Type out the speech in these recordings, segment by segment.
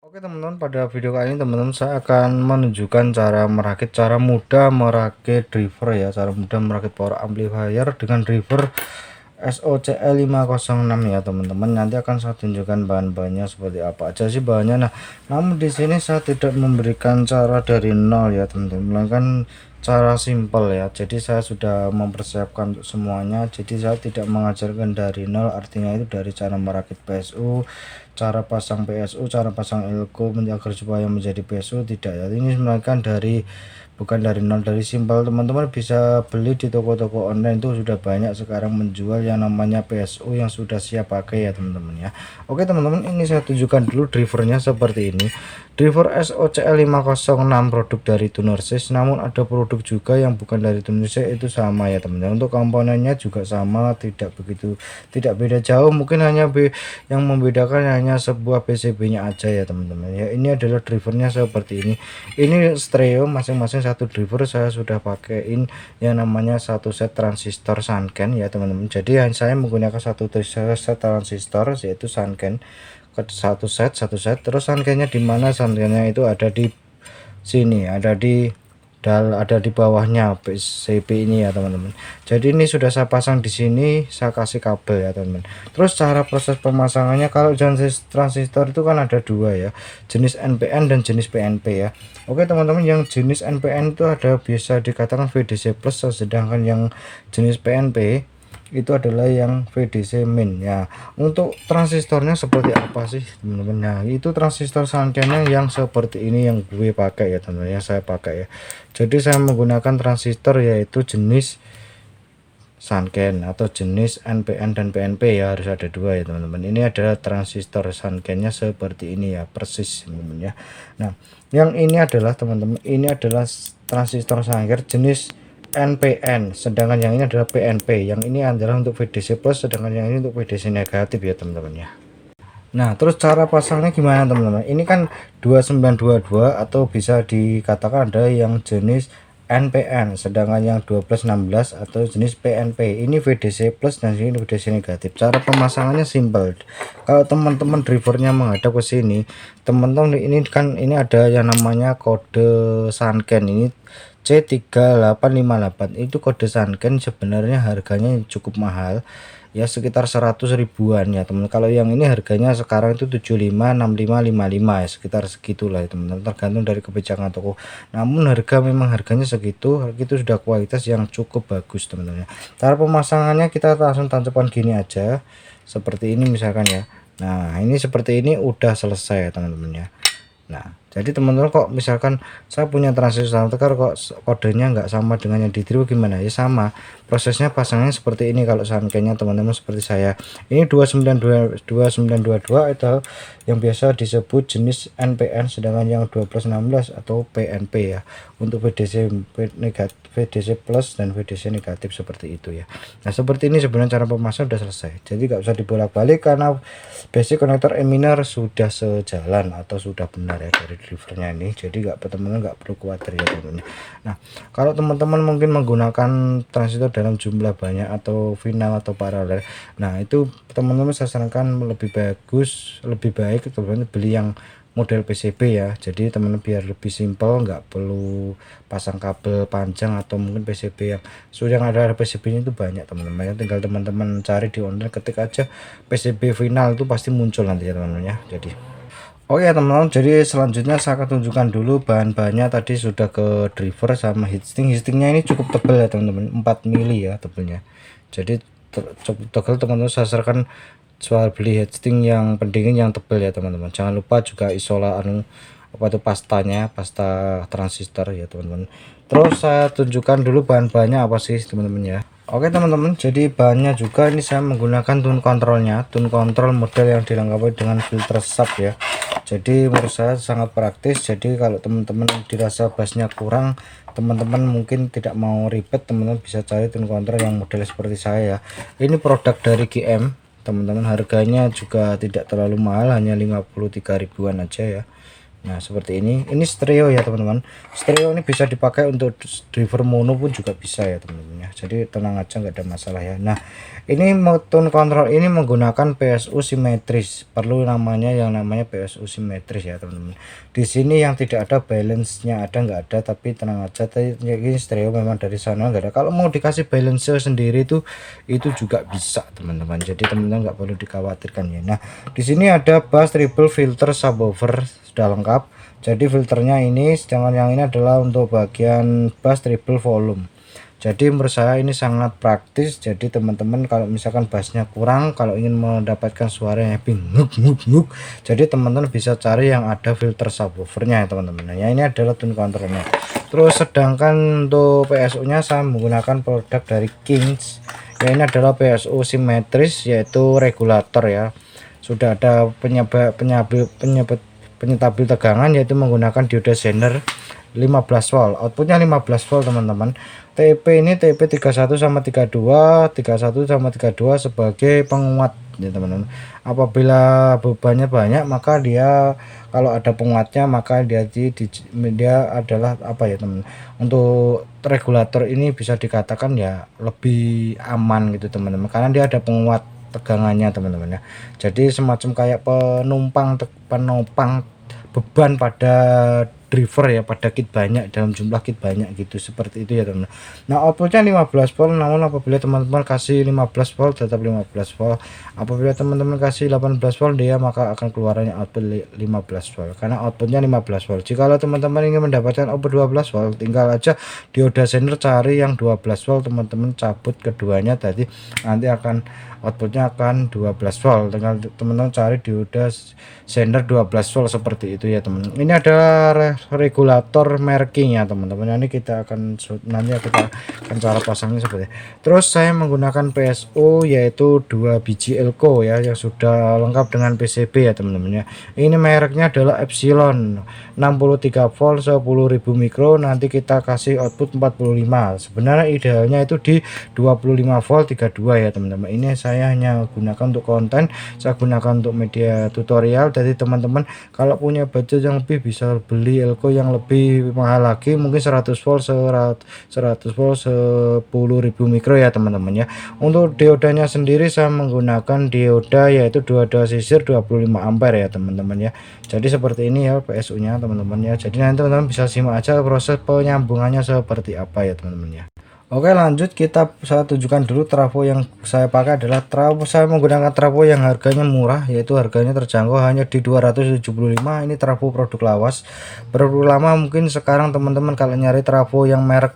Oke teman-teman, pada video kali ini teman-teman saya akan menunjukkan cara mudah merakit driver ya, cara mudah merakit power amplifier dengan driver SOCL506 ya teman-teman. Nanti akan saya tunjukkan bahan-bahannya seperti apa aja sih bahannya. Nah, namun di sini saya tidak memberikan cara dari nol ya teman-teman, melainkan cara simpel ya. Jadi saya sudah mempersiapkan untuk semuanya, jadi saya tidak mengajarkan dari nol, artinya itu dari cara merakit PSU, cara pasang PSU, cara pasang elko agar supaya menjadi PSU, tidak ya. Ini melainkan dari bukan dari nol, dari simpel. Teman-teman bisa beli di toko-toko online, itu sudah banyak sekarang menjual yang namanya PSU yang sudah siap pakai ya teman-teman ya. Oke teman-teman, ini saya tunjukkan dulu drivernya seperti ini. Driver SOCL506 produk dari Tunersys, namun ada produk juga yang bukan dari Tunersys, itu sama ya teman-teman. Untuk komponennya juga sama, tidak beda jauh, mungkin hanya yang membedakan hanya sebuah PCB-nya aja ya teman-teman ya. Ini adalah drivernya seperti ini. Ini stereo, masing-masing satu driver saya sudah pakaiin yang namanya satu set transistor Sanken ya teman-teman. Jadi saya menggunakan satu set transistor yaitu Sanken, satu set. Terus Sankennya di mana? Sankennya itu ada di sini, ada di bawahnya PCB ini ya teman-teman. Jadi ini sudah saya pasang di sini, saya kasih kabel ya teman-teman. Terus cara proses pemasangannya, kalau jenis transistor itu kan ada dua ya, jenis NPN dan jenis PNP ya. Oke teman-teman, yang jenis NPN itu ada bisa dikatakan VDC plus, sedangkan yang jenis PNP itu adalah yang VDC min ya. Untuk transistornya seperti apa sih teman-teman? Nah, itu transistor Sankennya yang seperti ini yang gue pakai ya teman-teman ya, saya pakai ya. Jadi saya menggunakan transistor yaitu jenis Sanken atau jenis NPN dan PNP ya, harus ada dua ya teman-teman. Ini adalah transistor Sankennya seperti ini ya, persis teman-teman ya. Nah, yang ini adalah teman-teman, ini adalah transistor Sanken jenis NPN, sedangkan yang ini adalah PNP. Yang ini adalah untuk VDC plus, sedangkan yang ini untuk VDC negatif ya teman-teman ya. Nah, terus cara pasangnya gimana teman-teman? Ini kan 2922 atau bisa dikatakan ada yang jenis NPN, sedangkan yang 1216 atau jenis PNP. Ini VDC plus dan ini VDC negatif. Cara pemasangannya simpel. Kalau teman-teman drivernya menghadap ke sini, teman-teman ini ada yang namanya kode Sanken, ini C3858, itu kode Sanken. Sebenarnya harganya cukup mahal ya, sekitar 100 ribuan ya teman. Kalau yang ini harganya sekarang itu 756555 ya, sekitar segitulah ya teman-teman, tergantung dari kebijakan toko. Namun harganya segitu, itu sudah kualitas yang cukup bagus teman-teman ya. Cara pemasangannya kita langsung tancapkan gini aja seperti ini misalkan ya. Nah, ini seperti ini udah selesai ya teman-teman ya. Nah, jadi teman-teman kok misalkan saya punya transistor tegar kok kodenya nggak sama dengan yang di driver, gimana ya? Sama prosesnya, pasangnya seperti ini. Kalau Sankennya teman-teman seperti saya, ini 2922 itu yang biasa disebut jenis NPN, sedangkan yang 1216 atau PNP ya, untuk VDC negatif, VDC plus dan VDC negatif seperti itu ya. Nah, seperti ini sebenarnya cara pemasangan sudah selesai, jadi nggak usah dibolak-balik karena basic konektor eminer sudah sejalan atau sudah benar ya dari drivernya ini. Jadi teman-teman nggak perlu khawatir ya teman-teman. Nah, kalau teman-teman mungkin menggunakan transistor dalam jumlah banyak atau final atau paralel, nah itu teman-teman saya sarankan lebih baik teman-teman beli yang model PCB ya. Jadi teman-teman biar lebih simpel, nggak perlu pasang kabel panjang, atau mungkin PCB yang sudah ada PCB-nya itu banyak teman-teman ya. Tinggal teman-teman cari di online, ketik aja PCB final, itu pasti muncul nanti ya teman-teman ya. Jadi oke ya teman-teman, jadi selanjutnya saya akan tunjukkan dulu bahan-bahannya. Tadi sudah ke driver sama heatsingnya ini cukup tebal ya teman-teman, 4 mili ya tebalnya. Jadi cukup tebal teman-teman. Saya sarankan soal beli heatsink yang pendingin yang tebal ya teman-teman. Jangan lupa juga apa itu pasta transistor ya teman-teman. Terus saya tunjukkan dulu bahan-bahannya apa sih teman-teman ya. Oke teman-teman, jadi bahannya juga ini saya menggunakan tune control model yang dilengkapi dengan filter sub ya. Jadi menurut saya sangat praktis. Jadi kalau teman-teman dirasa bassnya kurang, teman-teman mungkin tidak mau ribet, teman-teman bisa cari tune control yang model seperti saya ya. Ini produk dari GM teman-teman, harganya juga tidak terlalu mahal, hanya 53 ribuan aja ya. Nah seperti ini stereo ya teman-teman. Stereo ini bisa dipakai untuk driver mono pun juga bisa ya teman-teman ya, jadi tenang aja nggak ada masalah ya. Nah ini tone control ini menggunakan PSU simetris, perlu namanya yang namanya PSU simetris ya teman-teman. Di sini yang tidak ada balance-nya ada nggak ada, tapi tenang aja, tadi ini stereo memang dari sana nggak ada. Kalau mau dikasih balance sendiri itu juga bisa teman-teman, jadi teman-teman nggak perlu dikhawatirkan ya. Nah di sini ada bass triple filter subwoofer sudah lengkap. Jadi filternya ini, sedangkan yang ini adalah untuk bagian bass triple volume. Jadi menurut saya ini sangat praktis. Jadi teman-teman kalau misalkan bassnya kurang, kalau ingin mendapatkan suara yang nguk, jadi teman-teman bisa cari yang ada filter subwoofernya ya teman-teman. Ya ini adalah tone controlnya. Terus sedangkan untuk PSU nya saya menggunakan produk dari Kings. Ya ini adalah PSU simetris, yaitu regulator ya. Sudah ada penyetabil tegangan, yaitu menggunakan diode Zener 15 volt, outputnya 15 volt teman-teman. TP ini TP 31 sama 32, 31 sama 32 sebagai penguat ya teman-teman. Apabila bebannya banyak, maka dia kalau ada penguatnya maka dia adalah apa ya teman, untuk regulator ini bisa dikatakan ya lebih aman gitu teman-teman, karena dia ada penguat tegangannya teman-teman ya. Jadi semacam kayak penopang beban pada driver ya, pada kit banyak, dalam jumlah kit banyak gitu, seperti itu ya teman. Nah outputnya 15 volt, namun apabila teman-teman kasih 15 volt tetap 15 volt, apabila teman-teman kasih 18 volt dia maka akan keluarannya output 15 volt, karena outputnya 15 volt. Jika teman-teman ingin mendapatkan output 12 volt, tinggal aja dioda Zener cari yang 12 volt, teman-teman cabut keduanya tadi, nanti akan outputnya akan 12 volt. Tinggal teman-teman cari dioda Zener 12 volt seperti itu ya teman. Ini adalah regulator marking ya teman-teman. Ini kita akan nanti kita akan cara pasangnya seperti. Terus saya menggunakan PSU yaitu 2 biji Elko ya, yang sudah lengkap dengan PCB ya teman-teman ya. Ini mereknya adalah Epsilon 63 volt 10.000 mikro, nanti kita kasih output 45. Sebenarnya idealnya itu di 25 volt 32 ya teman-teman. Ini saya hanya gunakan untuk konten, saya gunakan untuk media tutorial. Jadi teman-teman kalau punya budget yang lebih bisa beli Elko yang lebih mahal lagi, mungkin 100 volt 100 volt 10.000 mikro ya teman-teman ya. Untuk diodanya sendiri saya menggunakan dioda yaitu dioda sisir 25 ampere ya teman-teman ya. Jadi seperti ini ya PSU nya teman-teman ya. Jadi nanti teman-teman bisa simak aja proses penyambungannya seperti apa ya teman-teman ya. Oke lanjut, saya tunjukkan dulu trafo yang saya pakai adalah trafo. Saya menggunakan trafo yang harganya murah, yaitu harganya terjangkau hanya di 275. Ini trafo produk lawas, produk lama. Mungkin sekarang teman-teman kalau nyari trafo yang merek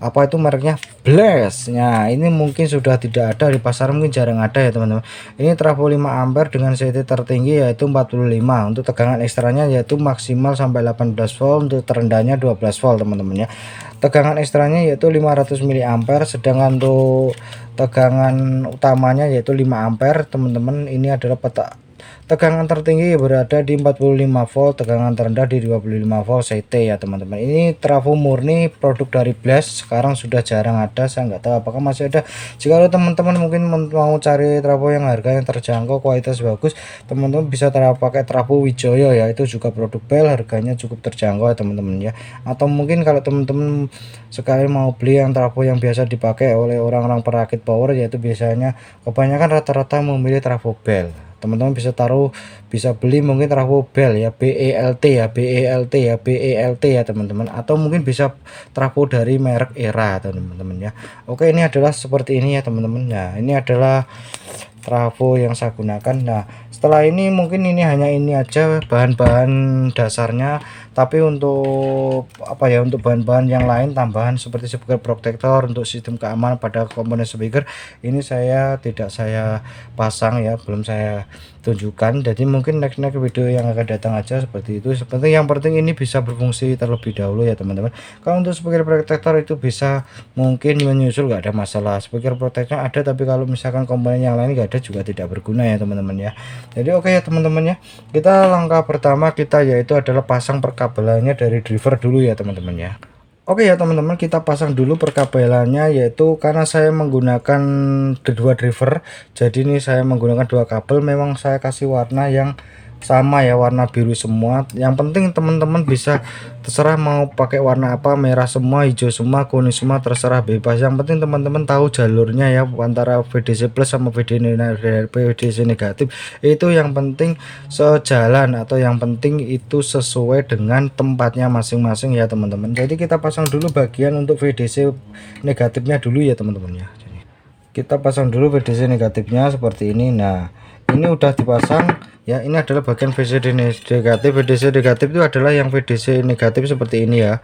apa itu mereknya Blast, nah ini mungkin sudah tidak ada di pasar, mungkin jarang ada ya teman-teman. Ini trafo 5 ampere dengan CT tertinggi yaitu 45. Untuk tegangan ekstranya yaitu maksimal sampai 18 volt, untuk terendahnya 12 volt teman-teman ya. Tegangan ekstranya yaitu 500 mA, sedangkan untuk tegangan utamanya yaitu 5 ampere teman-teman. Ini adalah peta tegangan tertinggi berada di 45 volt, tegangan terendah di 25 volt CT ya teman-teman. Ini trafo murni produk dari Blast, sekarang sudah jarang ada, saya nggak tahu apakah masih ada. Jika teman-teman mungkin mau cari trafo yang harganya terjangkau, kualitas bagus, teman-teman bisa pakai trafo Wijoyo ya, itu juga produk Bell, harganya cukup terjangkau ya teman-teman ya. Atau mungkin kalau teman-teman sekali mau beli yang trafo yang biasa dipakai oleh orang-orang perakit power, yaitu biasanya kebanyakan rata-rata memilih trafo Bell. Teman-teman bisa beli mungkin trafo Bell ya, BELT ya teman-teman, atau mungkin bisa trafo dari merek Era teman-teman ya. Oke, ini adalah seperti ini ya teman-teman. Nah ini adalah trafo yang saya gunakan. Nah setelah ini mungkin ini hanya ini aja bahan-bahan dasarnya, tapi untuk apa ya, untuk bahan-bahan yang lain tambahan seperti speaker protector, untuk sistem keamanan pada komponen speaker ini tidak saya pasang ya, belum saya tunjukkan. Jadi mungkin next video yang akan datang aja seperti itu. Seperti yang penting ini bisa berfungsi terlebih dahulu ya teman-teman. Kalau untuk speaker protector itu bisa mungkin menyusul, nggak ada masalah. Speaker protector ada, tapi kalau misalkan komponen yang lain nggak ada juga tidak berguna ya teman-teman ya. Jadi oke ya teman-teman ya, kita langkah pertama kita yaitu adalah pasang perkabelannya dari driver dulu ya teman-teman ya. Oke ya teman-teman, kita pasang dulu perkabelannya, yaitu karena saya menggunakan dua driver, jadi ini saya menggunakan dua kabel. Memang saya kasih warna yang sama ya, warna biru semua. Yang penting teman-teman bisa terserah mau pakai warna apa, merah semua, hijau semua, kuning semua, terserah bebas. Yang penting teman-teman tahu jalurnya ya, antara VDC plus sama VDC negatif itu yang penting sejalan, atau yang penting itu sesuai dengan tempatnya masing-masing ya teman-teman. Jadi kita pasang dulu bagian untuk VDC negatifnya dulu ya teman-teman ya. Kita pasang dulu VDC negatifnya seperti ini. Nah, ini udah dipasang ya. Ini adalah bagian VDC negatif. VDC negatif itu adalah yang VDC negatif seperti ini ya,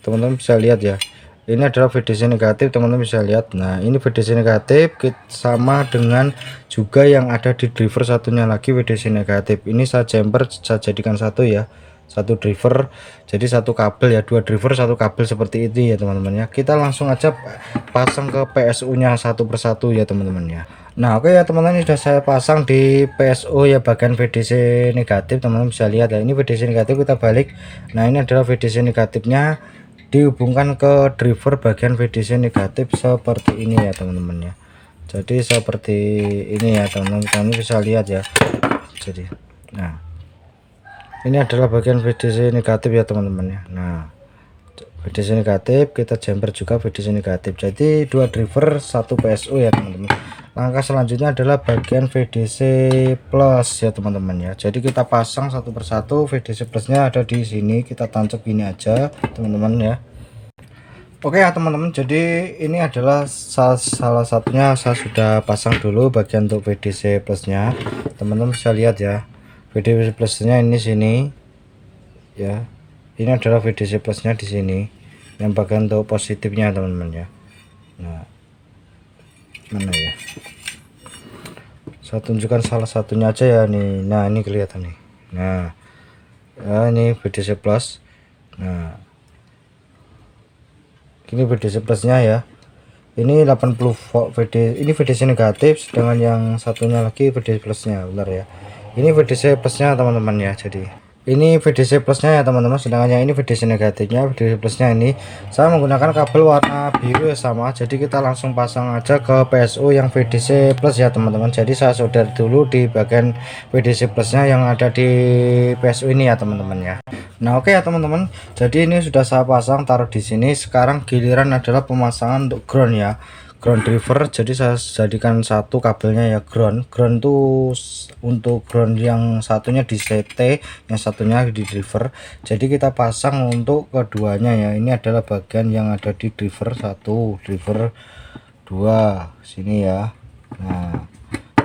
teman-teman bisa lihat ya. Ini adalah VDC negatif, teman-teman bisa lihat. Nah, ini VDC negatif sama dengan juga yang ada di driver satunya lagi VDC negatif. Ini saya jumper, saya jadikan satu ya, satu driver, jadi satu kabel ya, dua driver satu kabel seperti itu ya teman-teman ya. Kita langsung aja pasang ke PSU nya satu persatu ya teman-teman ya. Nah, oke ya teman-teman, sudah saya pasang di PSU ya, bagian VDC negatif. Teman-teman bisa lihat ya, ini VDC negatif, kita balik. Nah, ini adalah VDC negatifnya dihubungkan ke driver bagian VDC negatif seperti ini ya teman-teman ya. Jadi seperti ini ya teman-teman, kalian bisa lihat ya. Jadi nah, ini adalah bagian VDC negatif ya teman-teman ya. Nah, VDC negatif kita jumper juga VDC negatif, jadi dua driver satu PSU ya teman-teman. Langkah selanjutnya adalah bagian VDC plus ya teman-teman ya. Jadi kita pasang satu persatu. VDC plusnya ada di sini, kita tancap gini aja teman-teman ya. Oke ya teman-teman, jadi ini adalah salah satunya saya sudah pasang dulu bagian untuk VDC plusnya. Teman-teman bisa lihat ya, VDC plusnya ini sini ya. Ini adalah VDC plusnya di sini, yang bagian untuk positifnya teman-teman ya. Nah, mana ya, saya tunjukkan salah satunya aja ya nih. Nah, ini kelihatan nih. Nah ya, ini VDC plus. Nah, ini VDC plusnya ya. Ini 80 volt ini VDC negatif, sedangkan yang satunya lagi VDC plusnya, benar ya. Ini VDC plusnya teman-teman ya. Jadi ini VDC plusnya ya teman-teman, sedangkan yang ini VDC negatifnya. VDC plusnya ini saya menggunakan kabel warna biru ya sama. Jadi kita langsung pasang aja ke PSU yang VDC plus ya teman-teman. Jadi saya solder dulu di bagian VDC plusnya yang ada di PSU ini ya teman-teman ya. Nah, oke ya teman-teman, jadi ini sudah saya pasang, taruh di sini. Sekarang giliran adalah pemasangan untuk ground ya, ground driver. Jadi saya jadikan satu kabelnya ya, ground tuh untuk ground yang satunya di CT, yang satunya di driver. Jadi kita pasang untuk keduanya ya. Ini adalah bagian yang ada di driver satu, driver 2 sini ya. Nah,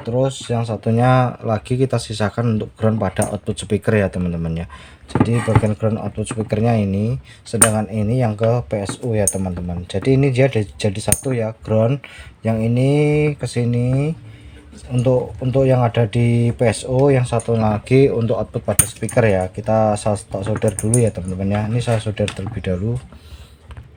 terus yang satunya lagi kita sisakan untuk ground pada output speaker ya teman-teman ya. Jadi bagian ground output speakernya ini, sedangkan ini yang ke PSU ya teman-teman. Jadi ini dia jadi satu ya, ground yang ini ke sini untuk yang ada di PSU, yang satu lagi untuk output pada speaker ya. Kita solder dulu ya teman-teman ya. Ini saya solder terlebih dahulu.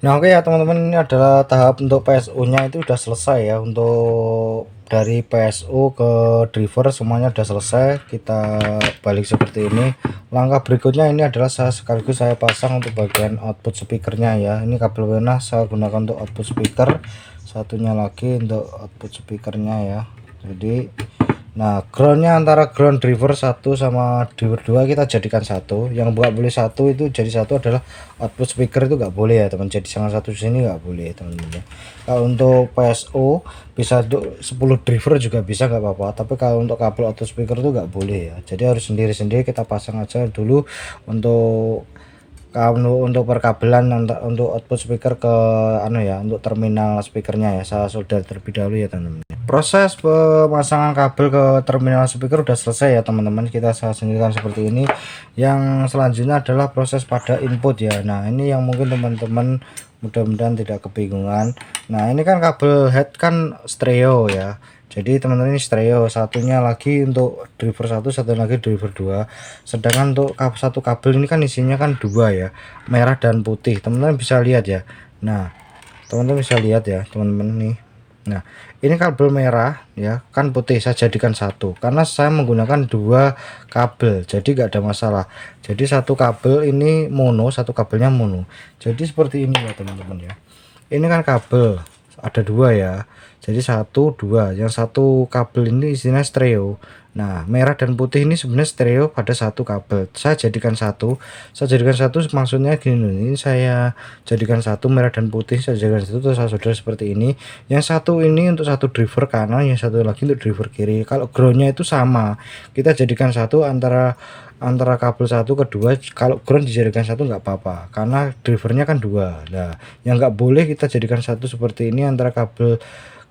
Nah, oke ya teman-teman, ini adalah tahap untuk PSU nya itu udah selesai ya. Untuk dari PSU ke driver semuanya udah selesai. Kita balik seperti ini. Langkah berikutnya ini adalah sekaligus saya pasang untuk bagian output speakernya ya. Ini kabel WNA saya gunakan untuk output speaker, satunya lagi untuk output speakernya ya. Jadi nah, groundnya antara ground driver 1 sama driver 2 kita jadikan satu. Yang nggak boleh satu itu jadi satu adalah output speaker, itu nggak boleh ya teman. Jadi salah satu sini nggak boleh teman-teman ya. Kalau untuk PSO bisa untuk 10 driver juga bisa, nggak apa-apa. Tapi kalau untuk kabel output speaker itu nggak boleh ya. Jadi harus sendiri-sendiri kita pasang aja dulu untuk perkabelan untuk output speaker ke ya, untuk terminal speakernya ya. Saya solder terlebih dahulu ya teman-teman. Proses pemasangan kabel ke terminal speaker udah selesai ya teman-teman. Kita saya sendirikan seperti ini. Yang selanjutnya adalah proses pada input ya. Nah, ini yang mungkin teman-teman mudah-mudahan tidak kebingungan. Nah, ini kan kabel head kan stereo ya. Jadi teman-teman ini stereo, satunya lagi untuk driver 1, satu lagi driver 2. Sedangkan untuk satu kabel ini kan isinya kan dua ya, merah dan putih. Teman-teman bisa lihat ya. Nah, teman-teman bisa lihat ya teman-teman nih. Nah, ini kabel merah ya, kan putih saya jadikan satu karena saya menggunakan dua kabel, jadi nggak ada masalah. Jadi satu kabel ini mono, satu kabelnya mono. Jadi seperti ini ya teman-teman ya. Ini kan kabel ada dua ya, Jadi 1 2, yang satu kabel ini isinya stereo. Nah, merah dan putih ini sebenarnya stereo pada satu kabel. Saya jadikan satu maksudnya gini loh. Ini saya jadikan satu merah dan putih, saya jadikan satu terus saya solder seperti ini. Yang satu ini untuk satu driver kanan, yang satu lagi untuk driver kiri. Kalau groundnya itu sama, kita jadikan satu antara kabel satu kedua. Kalau ground dijadikan satu nggak apa-apa karena drivernya kan dua. Nah, yang nggak boleh kita jadikan satu seperti ini antara kabel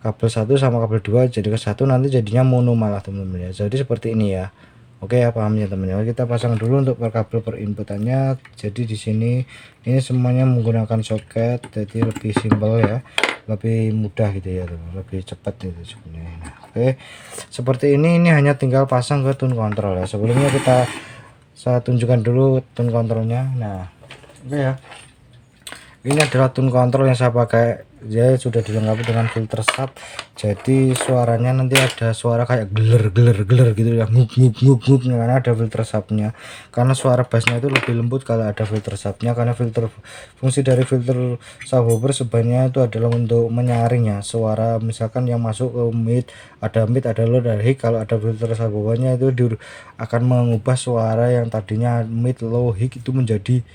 satu sama kabel 2 jadikan satu, nanti jadinya mono malah teman-teman ya. Jadi seperti ini ya. Oke ya, paham ya teman-teman. Kita pasang dulu untuk per kabel per inputannya. Jadi di sini ini semuanya menggunakan soket, jadi lebih simpel ya, lebih mudah gitu ya teman, lebih cepat gitu sebenarnya. Nah, oke, seperti ini hanya tinggal pasang ke tune control ya. Sebelumnya saya tunjukkan dulu tune controlnya. Nah, oke ya, ini adalah tune control yang saya pakai. Dia sudah dilengkapi dengan filter sub, jadi suaranya nanti ada suara kayak geler gitu ya, nguk karena ada filter subnya. Karena suara bassnya itu lebih lembut kalau ada filter subnya, karena fungsi dari filter subwoofer sebenarnya itu adalah untuk menyaring ya suara, misalkan yang masuk ke mid, ada low, ada high. Kalau ada filter subwoofernya itu akan mengubah suara yang tadinya mid, low, high itu menjadi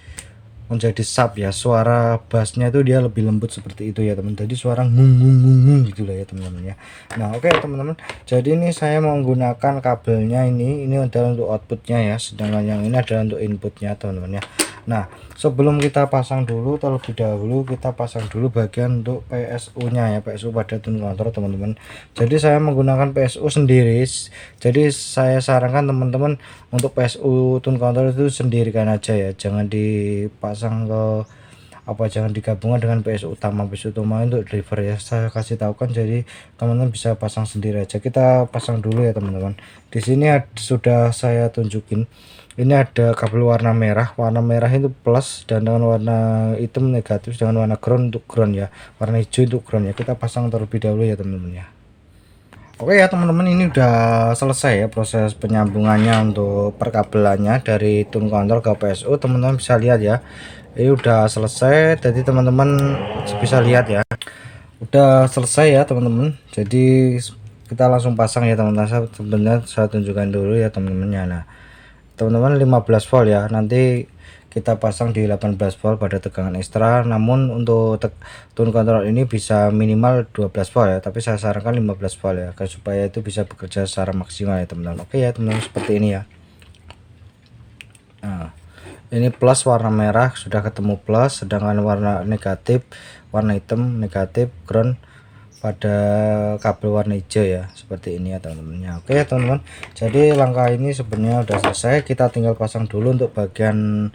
sub ya. Suara bassnya itu dia lebih lembut seperti itu ya teman, jadi suara ngung gitu lah ya teman-teman ya. Nah, oke teman-teman, jadi ini saya menggunakan kabelnya ini adalah untuk outputnya ya, sedangkan yang ini adalah untuk inputnya teman-teman ya. Nah, sebelum kita pasang dulu, terlebih dahulu kita pasang dulu bagian untuk PSU nya ya, PSU pada tune control teman-teman. Jadi saya menggunakan PSU sendiri, jadi saya sarankan teman-teman untuk PSU tune control itu sendirikan aja ya, jangan dipasang jangan digabungkan dengan PSU utama. PSU utama untuk driver ya, saya kasih tahu kan, jadi teman-teman bisa pasang sendiri aja. Kita pasang dulu ya teman-teman. Di sini sudah saya tunjukin, ini ada kabel warna merah itu plus, dan dengan warna hitam negatif, dengan warna ground untuk ground ya, warna hijau untuk ground ya. Kita pasang terlebih dahulu ya teman-teman ya. Oke ya teman-teman, ini udah selesai ya proses penyambungannya untuk perkabelannya dari tune control ke PSU. Teman-teman bisa lihat ya, ini udah selesai. Jadi teman-teman bisa lihat ya, udah selesai ya teman-teman. Jadi kita langsung pasang ya teman-teman. Sebenarnya saya tunjukkan dulu ya teman-temannya. Nah teman-teman, 15 volt ya, nanti kita pasang di 18 volt pada tegangan ekstra. Namun untuk tune control ini bisa minimal 12 volt ya, tapi saya sarankan 15 volt ya, supaya itu bisa bekerja secara maksimal ya teman-teman. Oke ya teman-teman, seperti ini ya. Nah, ini plus warna merah sudah ketemu plus, sedangkan warna negatif, warna hitam negatif, ground pada kabel warna hijau ya, seperti ini ya teman-teman ya. Oke ya teman-teman, jadi langkah ini sebenarnya udah selesai. Kita tinggal pasang dulu untuk bagian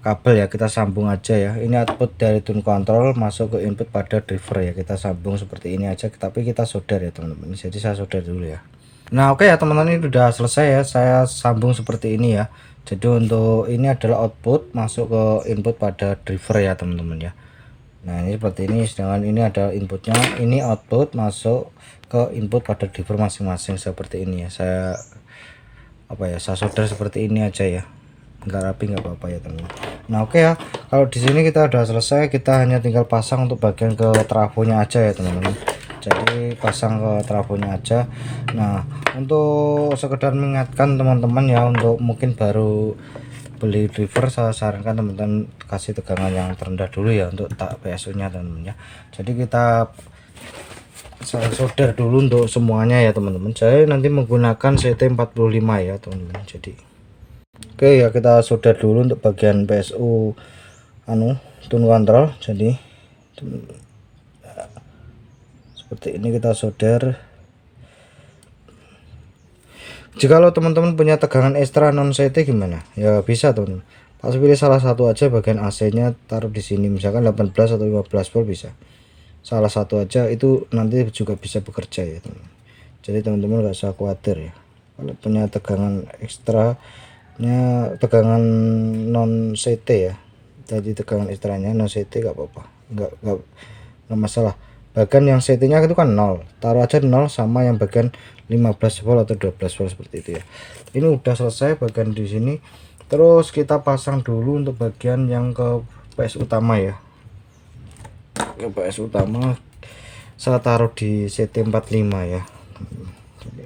kabel ya, kita sambung aja ya. Ini output dari tune control masuk ke input pada driver ya, kita sambung seperti ini aja, tapi kita solder ya teman-teman. Jadi saya solder dulu ya. Nah oke ya teman-teman, ini udah selesai ya, saya sambung seperti ini ya. Jadi untuk ini adalah output masuk ke input pada driver ya teman-teman ya. Nah ini seperti ini, sedangkan ini ada inputnya, ini output masuk ke input pada driver masing-masing seperti ini ya. Saya solder seperti ini aja ya, nggak rapi nggak apa-apa ya teman-teman. Nah oke ya, kalau di sini kita udah selesai, kita hanya tinggal pasang untuk bagian ke trafonya aja ya teman-teman. Jadi pasang ke trafonya aja. Nah untuk sekedar mengingatkan teman-teman ya, untuk mungkin baru beli driver, saya sarankan teman-teman kasih tegangan yang terendah dulu ya untuk PSU nya teman-teman ya. Jadi saya solder dulu untuk semuanya ya teman-teman. Saya nanti menggunakan CT45 ya teman-teman. Jadi oke ya, kita solder dulu untuk bagian PSU tune control. Jadi seperti ini kita solder. Jikalau teman-teman punya tegangan ekstra non CT gimana ya, bisa teman-teman, pas pilih salah satu aja bagian AC nya, taruh di sini misalkan 18 atau 15 volt, bisa salah satu aja, itu nanti juga bisa bekerja ya teman-teman. Jadi teman-teman gak usah khawatir ya, kalau punya tegangan ekstra nya, tegangan non CT ya, tadi tegangan ekstranya non CT gak apa-apa, nggak masalah. Bagian yang CT nya itu kan 0, taruh aja 0 sama yang bagian 15 volt atau 12 volt seperti itu ya. Ini udah selesai bagian di sini. Terus kita pasang dulu untuk bagian yang ke PS utama ya, ke PS utama. saya taruh di CT45 ya. Jadi,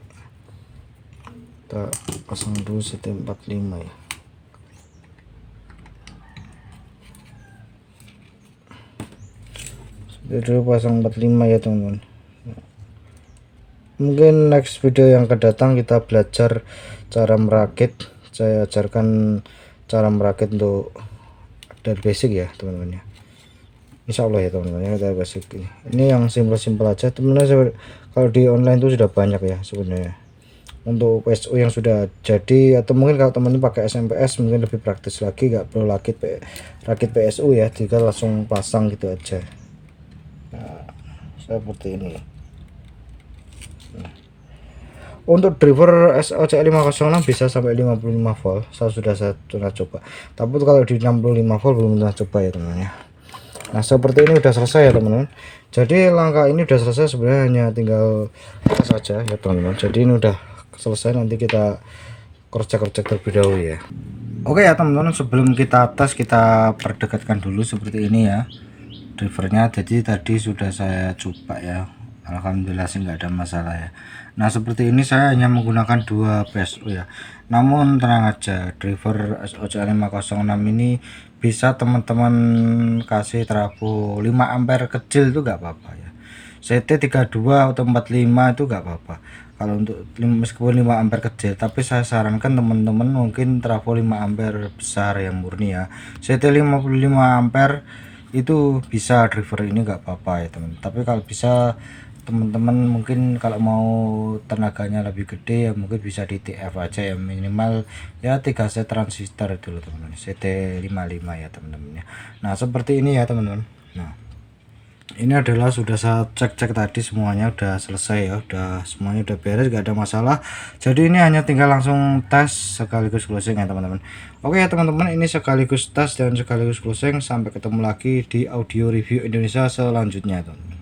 kita pasang dulu CT45 ya. Jadi pasang 45 ya teman-teman. Mungkin next video yang akan datang kita belajar cara merakit. Saya ajarkan cara merakit untuk dari basic ya teman-teman ya. Insya Allah ya teman-teman ya, kita basic ini yang simpel-simpel aja teman-teman. Kalau di online itu sudah banyak ya sebenarnya untuk PSU yang sudah jadi, atau mungkin kalau teman-teman pakai SMPS mungkin lebih praktis lagi, nggak perlu rakit PSU ya, jika langsung pasang gitu aja. Nah, seperti ini. Untuk driver SOC506 bisa sampai 55 volt, saya sudah pernah coba, tapi kalau di 65 volt belum pernah coba ya teman-teman ya. Nah seperti ini udah selesai ya teman-teman. Jadi langkah ini udah selesai, sebenarnya hanya tinggal saja ya teman-teman. Jadi ini udah selesai, nanti kita kerja-kerja terlebih dahulu ya. Oke ya teman-teman, sebelum kita tes kita perdekatkan dulu seperti ini ya drivernya. Jadi tadi sudah saya coba ya, alhamdulillah sih nggak ada masalah ya. Nah seperti ini saya hanya menggunakan 2 PSU ya, namun tenang aja, driver SOC506 ini bisa teman-teman kasih trafo 5 ampere kecil itu nggak apa-apa ya, CT32 atau 45 itu nggak apa-apa kalau untuk meskipun 5 ampere kecil. Tapi saya sarankan teman-teman mungkin trafo 5 ampere besar yang murni ya, CT 55 ampere itu bisa driver ini nggak apa-apa ya teman. Tapi kalau bisa teman-teman mungkin kalau mau tenaganya lebih gede ya mungkin bisa di TF aja ya, minimal ya 3 set transistor dulu teman-teman, CT55 ya teman-teman ya. Nah seperti ini ya teman-teman. Nah ini adalah sudah saya cek tadi, semuanya udah selesai ya, udah semuanya udah beres, gak ada masalah. Jadi ini hanya tinggal langsung tes sekaligus closing ya teman-teman. Oke ya teman-teman, ini sekaligus tes dan sekaligus closing. Sampai ketemu lagi di audio review Indonesia selanjutnya teman-teman.